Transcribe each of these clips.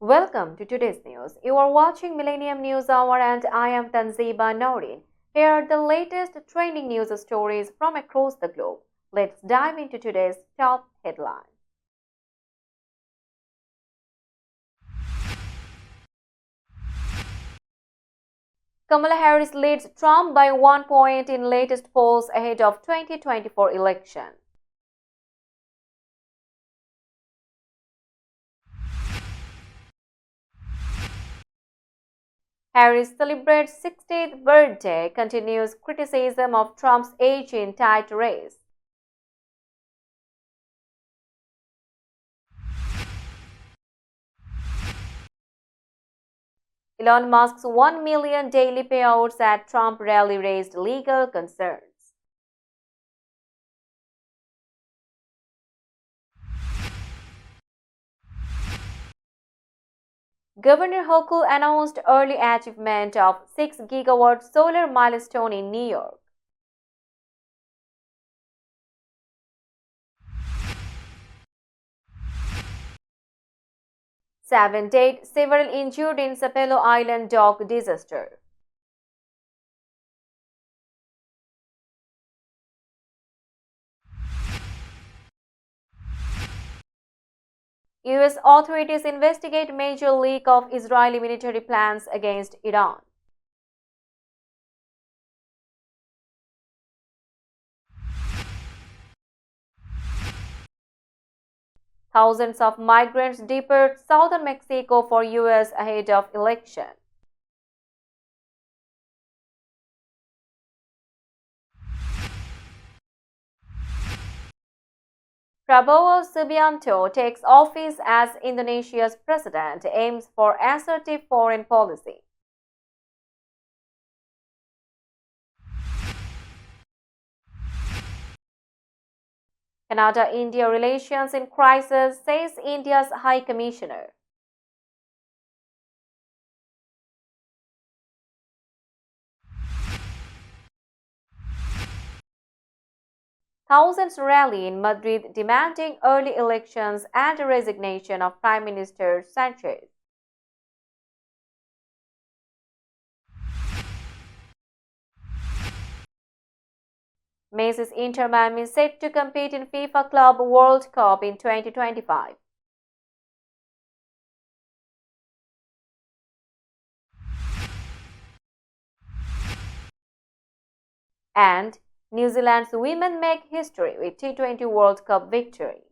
Welcome to today's news. You are watching Millennium News Hour and I am Tanziba Noreen. Here are the latest trending news stories from across the globe. Let's dive into today's top headline. Kamala Harris leads Trump by 1 point in latest polls ahead of 2024 election. Harris celebrates 60th birthday, continues criticism of Trump's age in tight race. Elon Musk's 1 million daily payouts at Trump rally raised legal concerns. Governor Hochul announced early achievement of 6 gigawatt solar milestone in New York. Seven dead, several injured in Sapelo Island dock disaster. US authorities investigate major leak of Israeli military plans against Iran. Thousands of migrants depart southern Mexico for US ahead of election. Prabowo Subianto takes office as Indonesia's president, aims for assertive foreign policy. Canada-India relations in crisis, says India's High Commissioner. Thousands rally in Madrid demanding early elections and a resignation of Prime Minister Sanchez. Messi's Inter Miami set to compete in FIFA Club World Cup in 2025. And New Zealand's women make history with T20 World Cup victory.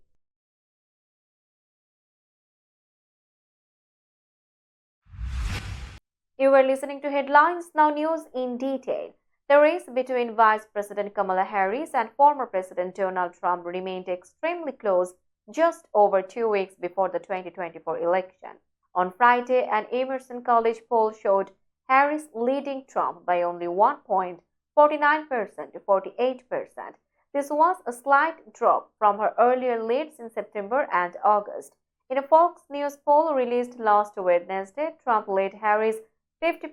You were listening to Headlines, now news in detail. The race between Vice President Kamala Harris and former President Donald Trump remained extremely close just over 2 weeks before the 2024 election. On Friday, an Emerson College poll showed Harris leading Trump by only 1 point, 49% to 48%. This was a slight drop from her earlier leads in September and August. In a Fox News poll released last Wednesday, Trump led Harris 50%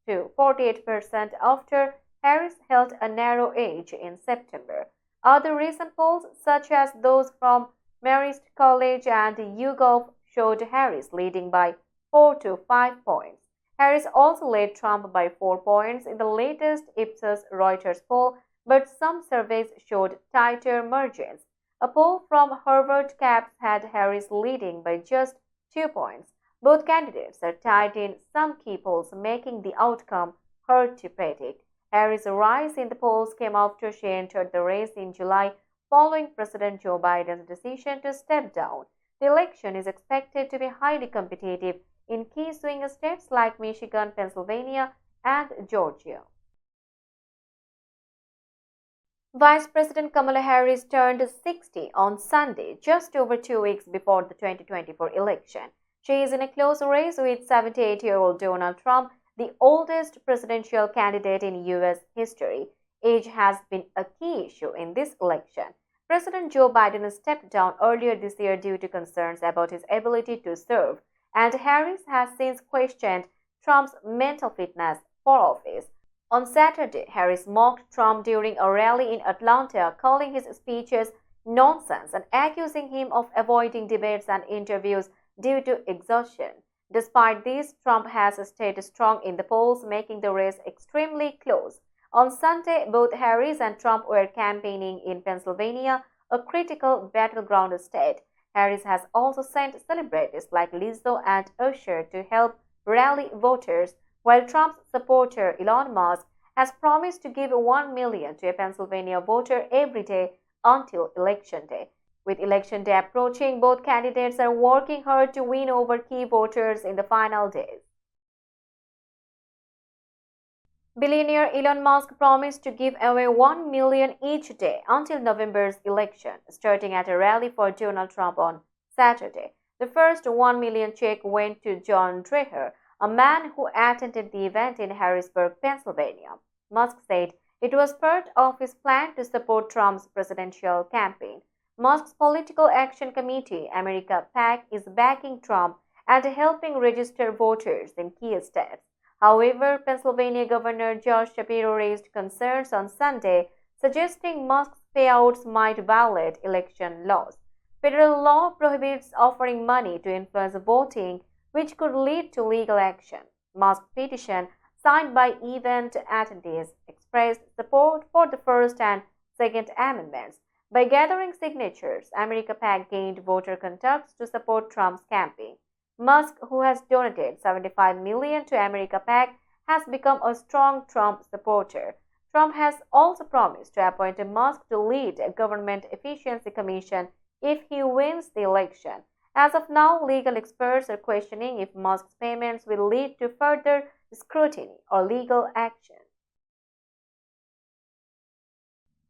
to 48% after Harris held a narrow edge in September. Other recent polls, such as those from Marist College and YouGov, showed Harris leading by 4 to 5 points. Harris also led Trump by 4 points in the latest Ipsos Reuters poll, but some surveys showed tighter margins. A poll from Harvard Caps had Harris leading by just 2 points. Both candidates are tied in some key polls, making the outcome hard to predict. Harris' rise in the polls came after she entered the race in July following President Joe Biden's decision to step down. The election is expected to be highly competitive in key swing states like Michigan, Pennsylvania, and Georgia. Vice President Kamala Harris turned 60 on Sunday, just over 2 weeks before the 2024 election. She is in a close race with 78-year-old Donald Trump, the oldest presidential candidate in U.S. history. Age has been a key issue in this election. President Joe Biden stepped down earlier this year due to concerns about his ability to serve, and Harris has since questioned Trump's mental fitness for office. On Saturday, Harris mocked Trump during a rally in Atlanta, calling his speeches nonsense and accusing him of avoiding debates and interviews due to exhaustion. Despite this, Trump has stayed strong in the polls, making the race extremely close. On Sunday, both Harris and Trump were campaigning in Pennsylvania, a critical battleground state. Harris has also sent celebrities like Lizzo and Usher to help rally voters, while Trump's supporter Elon Musk has promised to give 1 million to a Pennsylvania voter every day until election day. With election day approaching, both candidates are working hard to win over key voters in the final days. Billionaire Elon Musk promised to give away 1 million each day until November's election, starting at a rally for Donald Trump on Saturday. The first 1 million check went to John Dreher, a man who attended the event in Harrisburg, Pennsylvania. Musk said it was part of his plan to support Trump's presidential campaign. Musk's Political Action Committee, America PAC, is backing Trump and helping register voters in key states. However, Pennsylvania Governor Josh Shapiro raised concerns on Sunday, suggesting Musk's payouts might violate election laws. Federal law prohibits offering money to influence voting, which could lead to legal action. Musk's petition, signed by event attendees, expressed support for the First and Second Amendments. By gathering signatures, America PAC gained voter contacts to support Trump's campaign. Musk, who has donated $75 million to America PAC, has become a strong Trump supporter. Trump has also promised to appoint Musk to lead a government efficiency commission if he wins the election. As of now, legal experts are questioning if Musk's payments will lead to further scrutiny or legal action.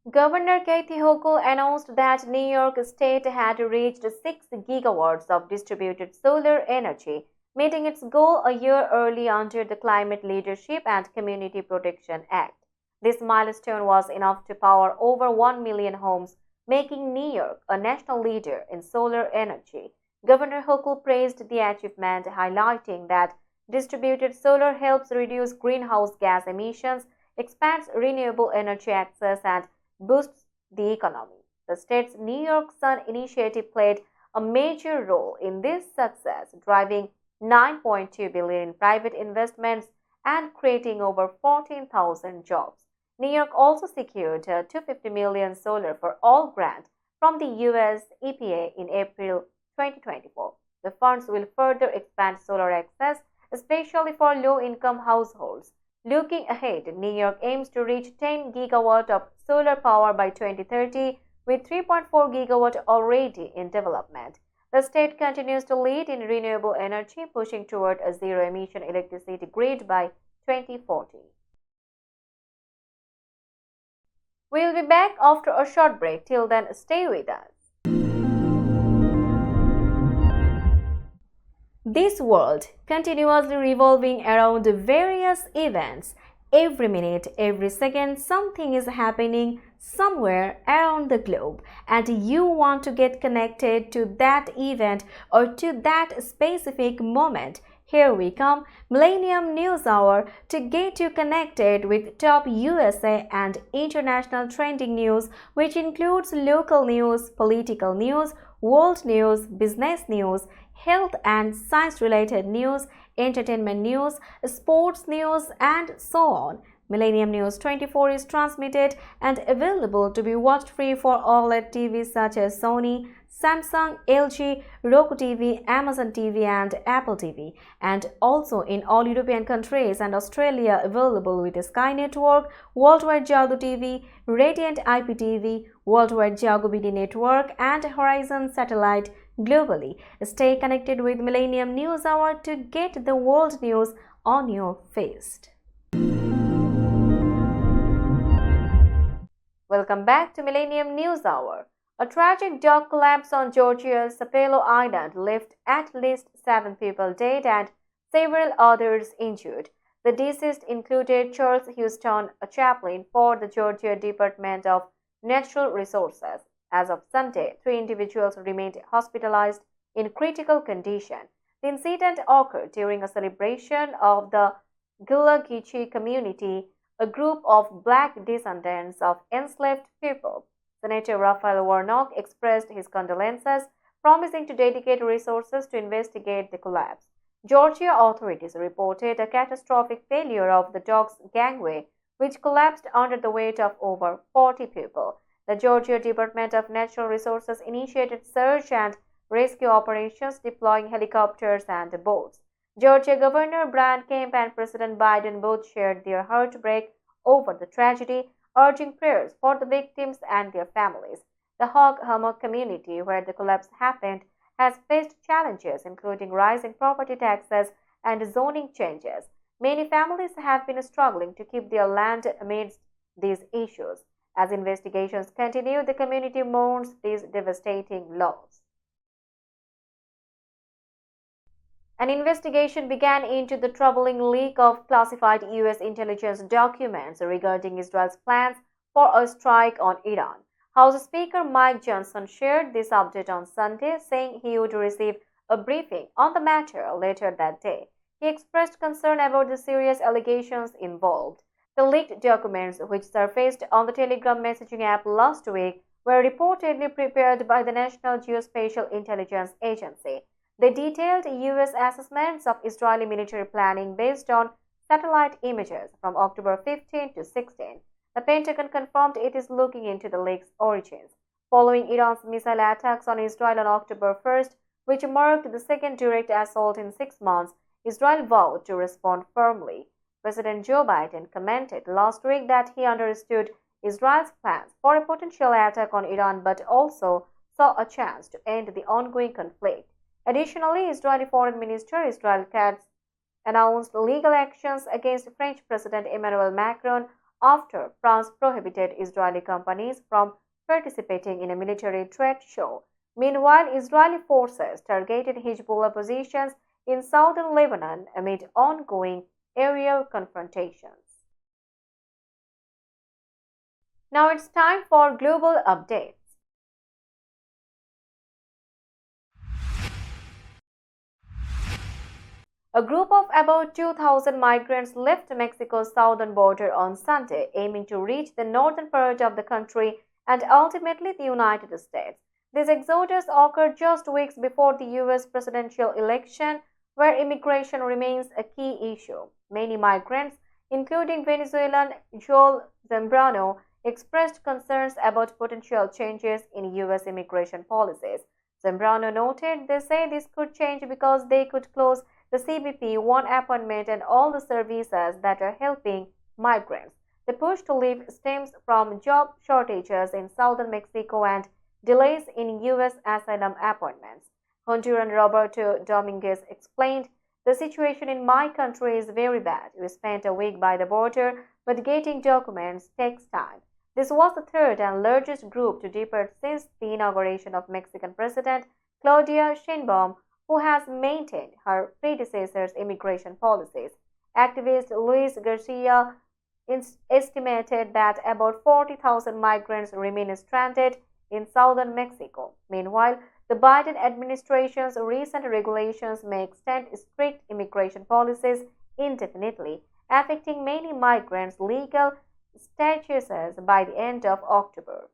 Governor Kathy Hochul announced that New York State had reached 6 gigawatts of distributed solar energy, meeting its goal a year early under the Climate Leadership and Community Protection Act. This milestone was enough to power over 1 million homes, making New York a national leader in solar energy. Governor Hochul praised the achievement, highlighting that distributed solar helps reduce greenhouse gas emissions, expands renewable energy access, and boosts the economy. The state's New York Sun initiative played a major role in this success, driving $9.2 billion in private investments and creating over 14,000 jobs. New York also secured a $250 million Solar for All grant from the US EPA in April 2024. The funds will further expand solar access, especially for low-income households. Looking ahead, New York aims to reach 10 gigawatts of solar power by 2030, with 3.4 gigawatts already in development. The state continues to lead in renewable energy, pushing toward a zero-emission electricity grid by 2040. We'll be back after a short break. Till then, stay with us. This world continuously revolving around various events. Every minute, every second, something is happening somewhere around the globe, and you want to get connected to that event or to that specific moment. Here we come, Millennium News Hour, to get you connected with top USA and international trending news, which includes local news, political news, world news, business news, health and science-related news, entertainment news, sports news, and so on. Millennium News 24 is transmitted and available to be watched free for OLED TVs such as Sony, Samsung, LG, Roku TV, Amazon TV, and Apple TV, and also in all European countries and Australia available with Sky Network, Worldwide Jago TV, Radiant IPTV, Worldwide Jago BD Network, and Horizon Satellite globally. Stay connected with Millennium News Hour to get the world news on your fist. Welcome back to Millennium News Hour. A tragic dock collapse on Georgia's Sapelo Island left at least 7 people dead and several others injured. The deceased included Charles Houston, a chaplain for the Georgia Department of Natural Resources. As of Sunday, 3 individuals remained hospitalized in critical condition. The incident occurred during a celebration of the Gila Geechee community, a group of black descendants of enslaved people. Senator Raphael Warnock expressed his condolences, promising to dedicate resources to investigate the collapse. Georgia authorities reported a catastrophic failure of the dock's gangway, which collapsed under the weight of over 40 people. The Georgia Department of Natural Resources initiated search and rescue operations, deploying helicopters and boats. Georgia Governor Brian Kemp and President Biden both shared their heartbreak over the tragedy, urging prayers for the victims and their families. The Hog Hammock community, where the collapse happened, has faced challenges including rising property taxes and zoning changes. Many families have been struggling to keep their land amidst these issues. As investigations continue, the community mourns these devastating loss. An investigation began into the troubling leak of classified U.S. intelligence documents regarding Israel's plans for a strike on Iran. House Speaker Mike Johnson shared this update on Sunday, saying he would receive a briefing on the matter later that day. He expressed concern about the serious allegations involved. The leaked documents, which surfaced on the Telegram messaging app last week, were reportedly prepared by the National Geospatial Intelligence Agency. They detailed U.S. assessments of Israeli military planning based on satellite images from October 15 to 16. The Pentagon confirmed it is looking into the leak's origins. Following Iran's missile attacks on Israel on October 1st, which marked the second direct assault in 6 months, Israel vowed to respond firmly. President Joe Biden commented last week that he understood Israel's plans for a potential attack on Iran but also saw a chance to end the ongoing conflict. Additionally, Israeli Foreign Minister Israel Katz announced legal actions against French President Emmanuel Macron after France prohibited Israeli companies from participating in a military trade show. Meanwhile, Israeli forces targeted Hezbollah positions in southern Lebanon amid ongoing aerial confrontations. Now it's time for global updates. A group of about 2,000 migrants left Mexico's southern border on Sunday, aiming to reach the northern part of the country and ultimately the United States. This exodus occurred just weeks before the U.S. presidential election, where immigration remains a key issue. Many migrants, including Venezuelan Joel Zambrano, expressed concerns about potential changes in U.S. immigration policies. Zambrano noted they say this could change because they could close the CBP one appointment and all the services that are helping migrants. The push to leave stems from job shortages in southern Mexico and delays in U.S. asylum appointments. Honduran Roberto Dominguez explained, "The situation in my country is very bad. We spent a week by the border, but getting documents takes time." This was the third and largest group to depart since the inauguration of Mexican President Claudia Sheinbaum, who has maintained her predecessor's immigration policies. Activist Luis Garcia estimated that about 40,000 migrants remain stranded in southern Mexico. Meanwhile, the Biden administration's recent regulations may extend strict immigration policies indefinitely, affecting many migrants' legal statuses by the end of October.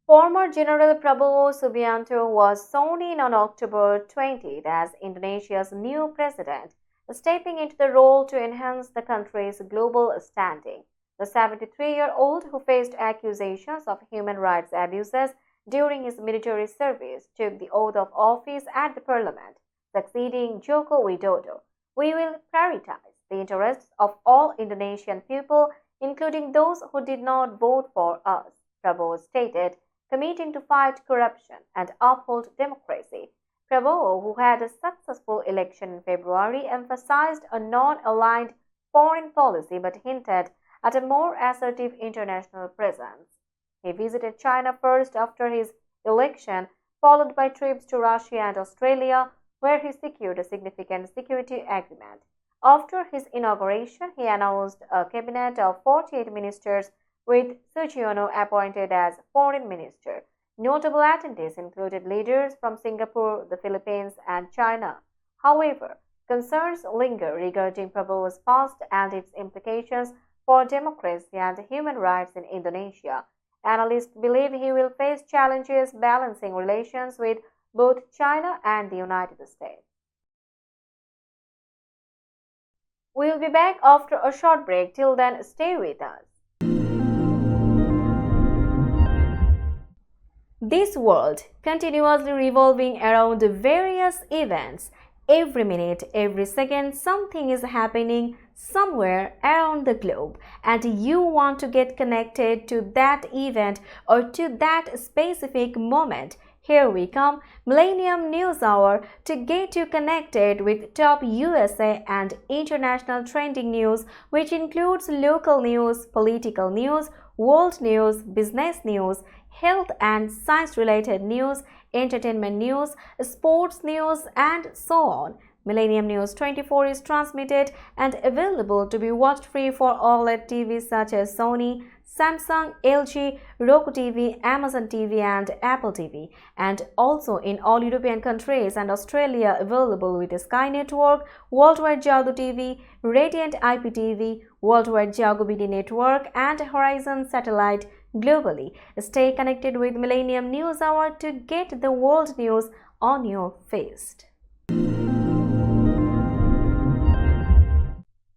Former General Prabowo Subianto was sworn in on October 20th as Indonesia's new president, stepping into the role to enhance the country's global standing. The 73-year-old, who faced accusations of human rights abuses during his military service, took the oath of office at the parliament, succeeding Joko Widodo. "We will prioritize the interests of all Indonesian people, including those who did not vote for us," Prabowo stated, committing to fight corruption and uphold democracy. Prabowo, who had a successful election in February, emphasized a non-aligned foreign policy but hinted at a more assertive international presence. He visited China first after his election, followed by trips to Russia and Australia, where he secured a significant security agreement. After his inauguration, he announced a cabinet of 48 ministers, with Sukarno appointed as foreign minister. Notable attendees included leaders from Singapore, the Philippines, and China. However, concerns linger regarding Prabowo's past and its implications for democracy and human rights in Indonesia. Analysts believe he will face challenges balancing relations with both China and the United States. We'll be back after a short break. Till then, stay with us. This world continuously revolving around various events. Every minute, every second, something is happening somewhere around the globe, and you want to get connected to that event or to that specific moment. Here we come, Millennium News Hour, to get you connected with top USA and international trending news, which includes local news, political news, world news, business news, health and science related news, entertainment news, sports news, and so on. Millennium News 24 is transmitted and available to be watched free for OLED TVs such as Sony, Samsung, LG, Roku TV, Amazon TV, and Apple TV, and also in all European countries and Australia available with Sky Network, Worldwide Jago TV, Radiant IPTV, Worldwide Jago BD Network, and Horizon Satellite globally. Stay connected with Millennium News Hour to get the world news on your fist.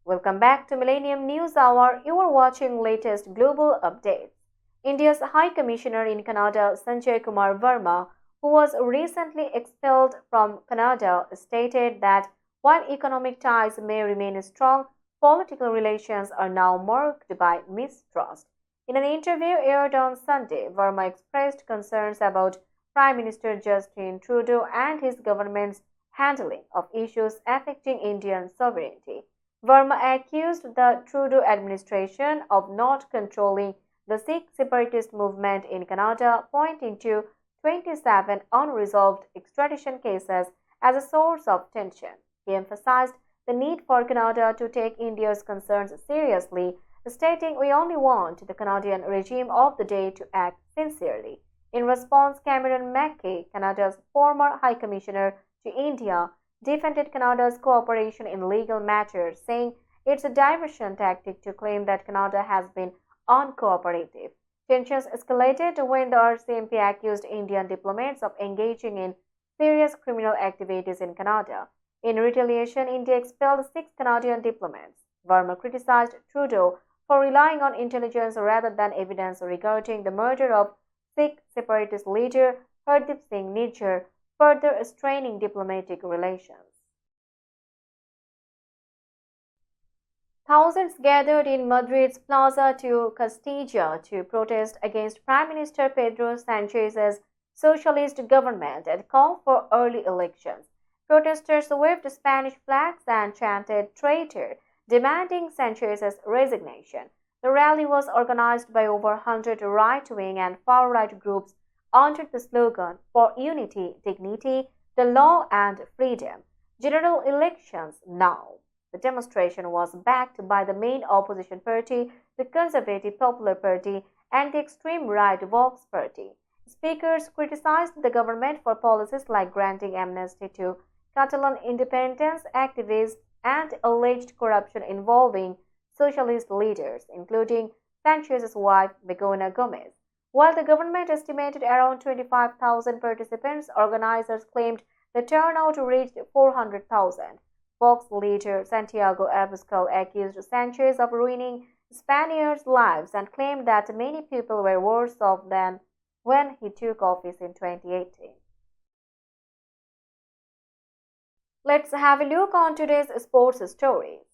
Welcome back to Millennium News Hour. You are watching latest global updates. India's High Commissioner in Canada, Sanjay Kumar Verma, who was recently expelled from Canada, stated that while economic ties may remain strong, political relations are now marked by mistrust. In an interview aired on Sunday, Verma expressed concerns about Prime Minister Justin Trudeau and his government's handling of issues affecting Indian sovereignty. Verma accused the Trudeau administration of not controlling the Sikh separatist movement in Canada, pointing to 27 unresolved extradition cases as a source of tension. He emphasized the need for Canada to take India's concerns seriously, stating, "We only want the Canadian regime of the day to act sincerely." In response, Cameron Mackay, Canada's former High Commissioner to India, defended Canada's cooperation in legal matters, saying it's a diversion tactic to claim that Canada has been uncooperative. Tensions escalated when the RCMP accused Indian diplomats of engaging in serious criminal activities in Canada. In retaliation, India expelled 6 Canadian diplomats. Verma criticized Trudeau for relying on intelligence rather than evidence regarding the murder of Sikh separatist leader Hardeep Singh Nijjar, further straining diplomatic relations. Thousands gathered in Madrid's Plaza de Castilla to protest against Prime Minister Pedro Sanchez's socialist government and call for early elections. Protesters waved Spanish flags and chanted "Traitor," demanding Sanchez's resignation. The rally was organized by over 100 right-wing and far-right groups under the slogan "For Unity, Dignity, the Law and Freedom. General Elections Now." The demonstration was backed by the main opposition party, the Conservative Popular Party, and the extreme right Vox Party. Speakers criticized the government for policies like granting amnesty to Catalan independence activists and alleged corruption involving socialist leaders, including Sanchez's wife, Begoña Gómez. While the government estimated around 25,000 participants, organizers claimed the turnout reached 400,000. Vox leader Santiago Abascal accused Sanchez of ruining Spaniards' lives and claimed that many people were worse off than when he took office in 2018. Let's have a look on today's sports stories.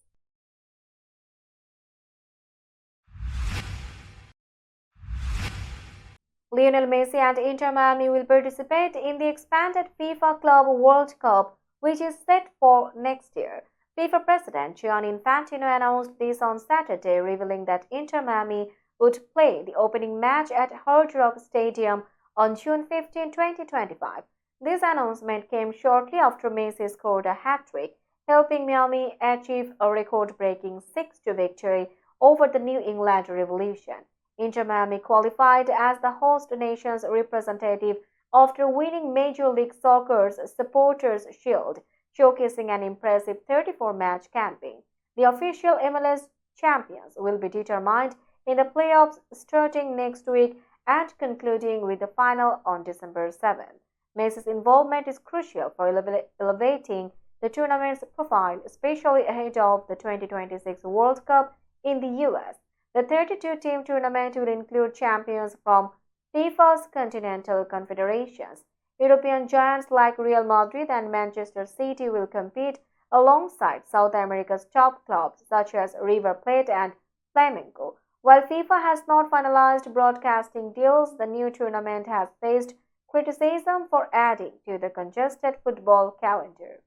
Lionel Messi and Inter Miami will participate in the expanded FIFA Club World Cup, which is set for next year. FIFA President Gianni Infantino announced this on Saturday, revealing that Inter Miami would play the opening match at Hard Rock Stadium on June 15, 2025. This announcement came shortly after Messi scored a hat-trick, helping Miami achieve a record-breaking 6-2 victory over the New England Revolution. Inter Miami qualified as the host nation's representative after winning Major League Soccer's Supporters' Shield, showcasing an impressive 34-match campaign. The official MLS champions will be determined in the playoffs starting next week and concluding with the final on December 7th. Messi's involvement is crucial for elevating the tournament's profile, especially ahead of the 2026 World Cup in the US. The 32-team tournament will include champions from FIFA's continental confederations. European giants like Real Madrid and Manchester City will compete alongside South America's top clubs such as River Plate and Flamengo. While FIFA has not finalized broadcasting deals, the new tournament has faced criticism for adding to the congested football calendar.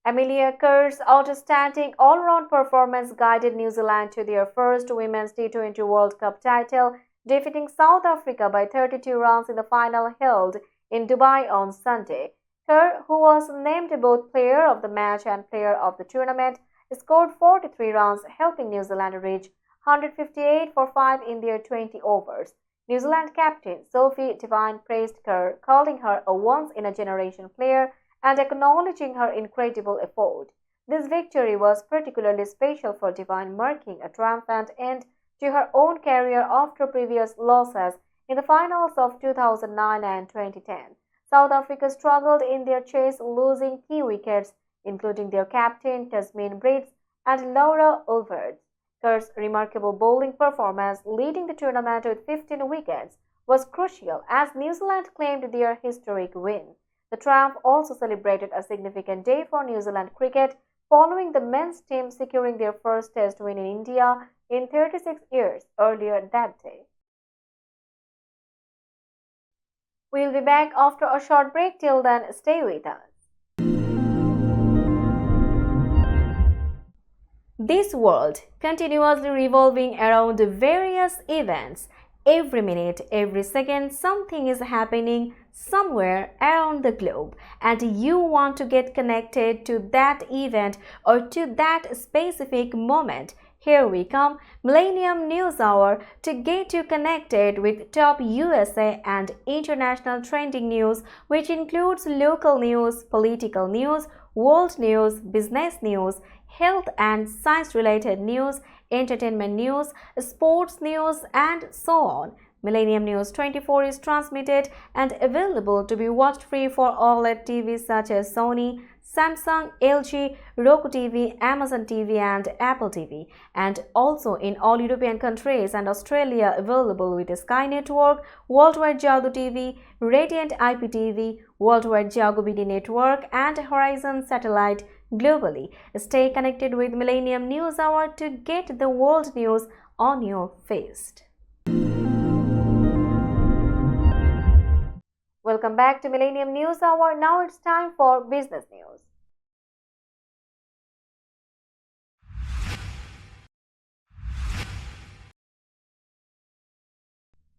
Amelia Kerr's outstanding all-round performance guided New Zealand to their first Women's T20 World Cup title, defeating South Africa by 32 runs in the final held in Dubai on Sunday. Kerr, who was named both Player of the Match and Player of the Tournament, scored 43 runs, helping New Zealand reach 158 for 5 in their 20 overs. New Zealand captain Sophie Devine praised Kerr, calling her a once-in-a-generation player and acknowledging her incredible effort. This victory was particularly special for Devine, marking a triumphant end to her own career after previous losses in the finals of 2009 and 2010. South Africa struggled in their chase, losing key wickets, including their captain Tasmin Brits and Laura Ulverts. Kerr's remarkable bowling performance, leading the tournament with 15 wickets, was crucial as New Zealand claimed their historic win. The triumph also celebrated a significant day for New Zealand cricket, following the men's team securing their first Test win in India in 36 years earlier that day. We'll be back after a short break. Till then, stay with us. This world continuously revolving around various events. Every minute, every second, something is happening somewhere around the globe, and you want to get connected to that event or to that specific moment. Here we come, Millennium News Hour, to get you connected with top USA and international trending news, which includes local news, political news, world news, business news, health and science-related news, entertainment news, sports news, and so on. Millennium News 24 is transmitted and available to be watched free for OLED TVs such as Sony, Samsung, LG, Roku TV, Amazon TV, and Apple TV, and also in all European countries and Australia available with Sky Network, Worldwide Jago TV, Radiant IPTV, Worldwide Jago BD Network, and Horizon Satellite globally. Stay connected with Millennium News Hour to get the world news on your fist. Welcome back to Millennium News Hour. Now it's time for business news.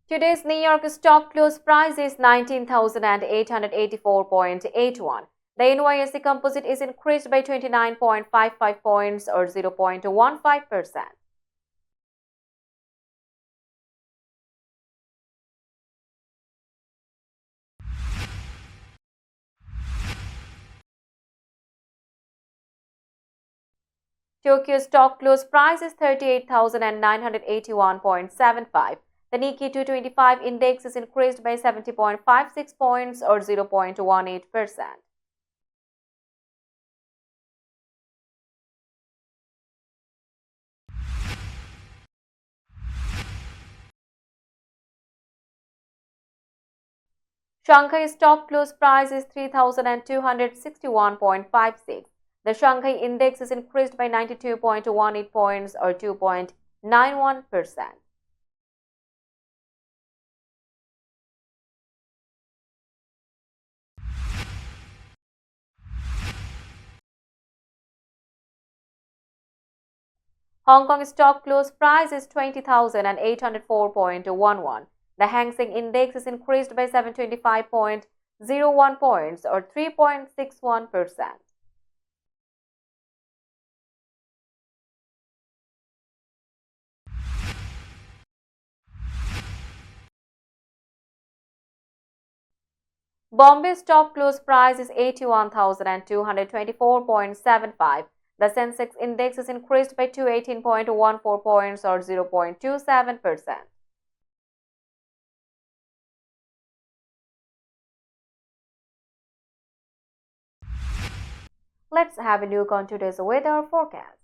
Today's New York stock close price is 19,884.81. The NYSE Composite is increased by 29.55 points or 0.15%. Tokyo stock close price is 38,981.75. The Nikkei 225 index is increased by 70.56 points or 0.18%. Shanghai stock close price is 3,261.56. The Shanghai index is increased by 92.18 points or 2.91%. Hong Kong stock close price is 20,804.11. The Hang Seng index is increased by 725.01 points or 3.61%. Bombay stock close price is 81,224.75. The Sensex index is increased by 218.14 points or 0.27%. Let's have a look on today's weather forecast.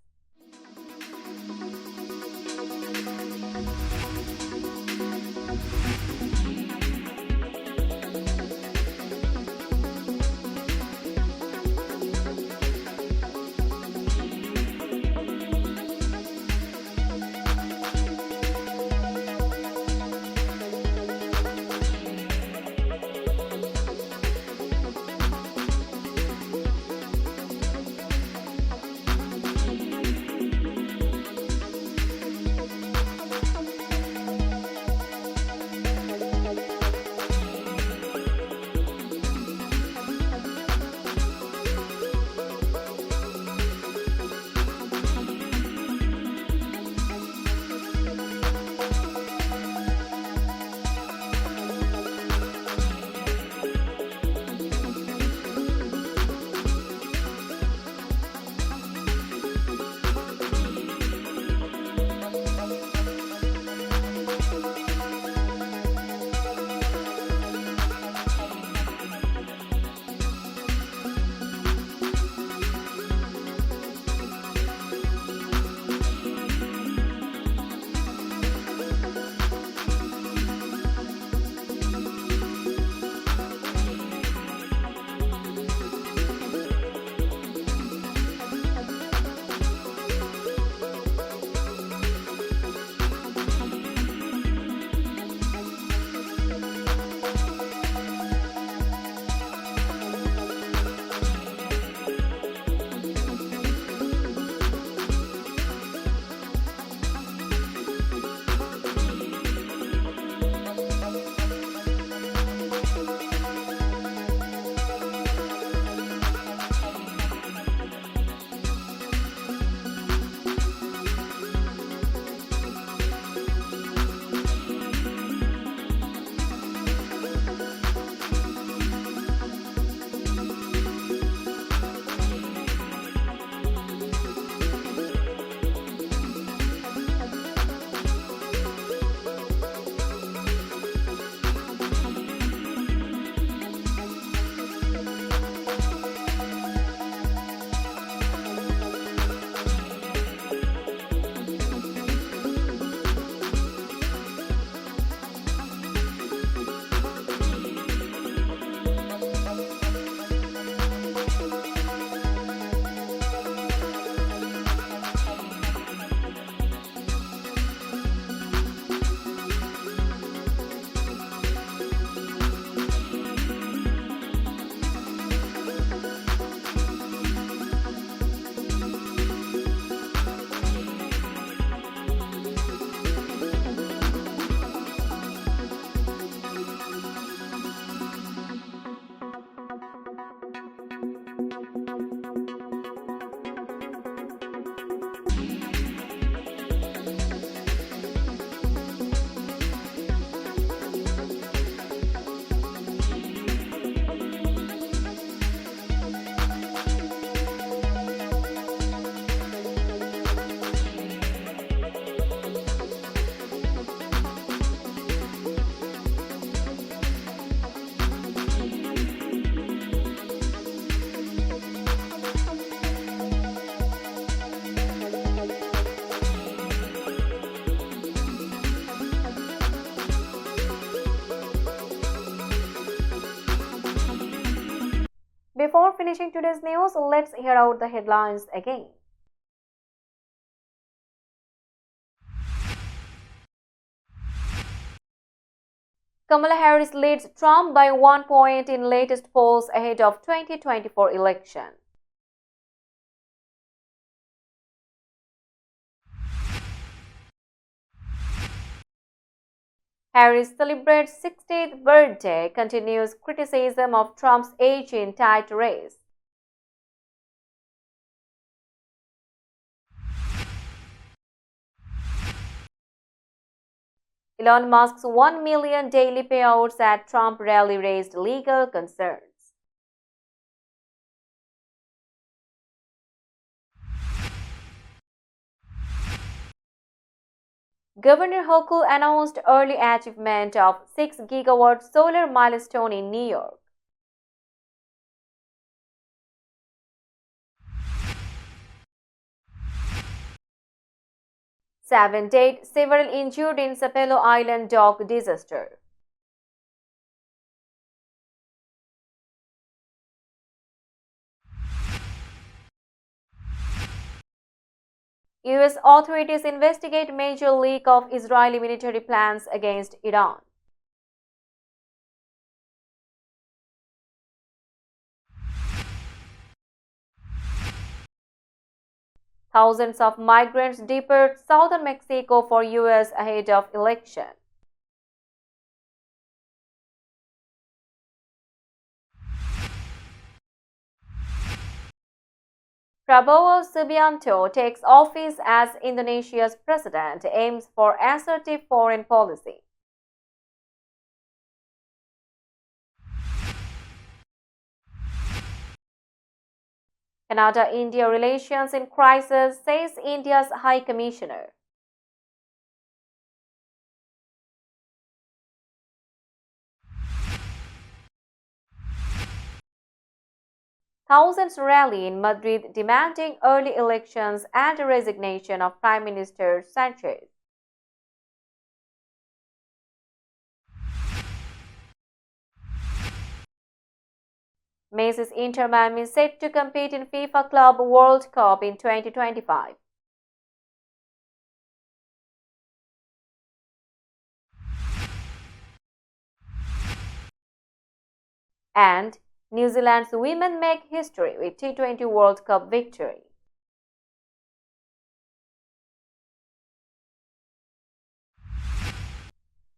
Before finishing today's news, let's hear out the headlines again. Kamala Harris leads Trump by 1 point in latest polls ahead of 2024 election. Harris celebrates 60th birthday, continues criticism of Trump's age in tight race. Elon Musk's 1 million daily payouts at Trump rally raised legal concerns. Governor Hochul announced early achievement of 6 gigawatt solar milestone in New York. Seven dead, several injured in Sapelo Island dock disaster. US authorities investigate major leak of Israeli military plans against Iran. Thousands of migrants depart southern Mexico for US ahead of election. Prabowo Subianto takes office as Indonesia's president, aims for assertive foreign policy. Canada-India relations in crisis, says India's High Commissioner. Thousands rally in Madrid demanding early elections and a resignation of Prime Minister Sanchez. Messi's Inter Miami set to compete in FIFA Club World Cup in 2025. And New Zealand's women make history with T20 World Cup victory.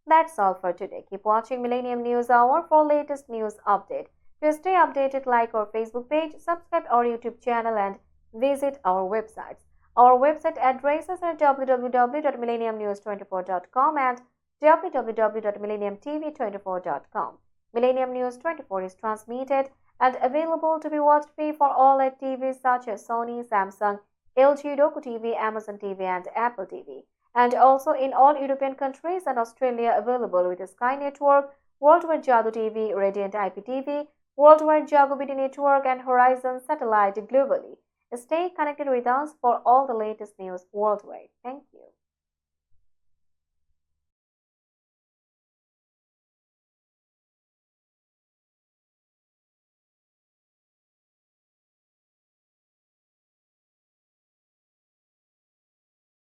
That's all for today. Keep watching Millennium News Hour for latest news update. To stay updated, like our Facebook page, subscribe our YouTube channel and visit our websites. Our website addresses are www.millenniumnews24.com and www.millenniumtv24.com. Millennium News 24 is transmitted and available to be watched free for OLED TVs such as Sony, Samsung, LG, Roku TV, Amazon TV and Apple TV, and also in all European countries and Australia available with Sky Network, Worldwide Jagu TV, Radiant IPTV, Worldwide Jagu BD Network and Horizon Satellite globally. Stay connected with us for all the latest news worldwide. Thank you.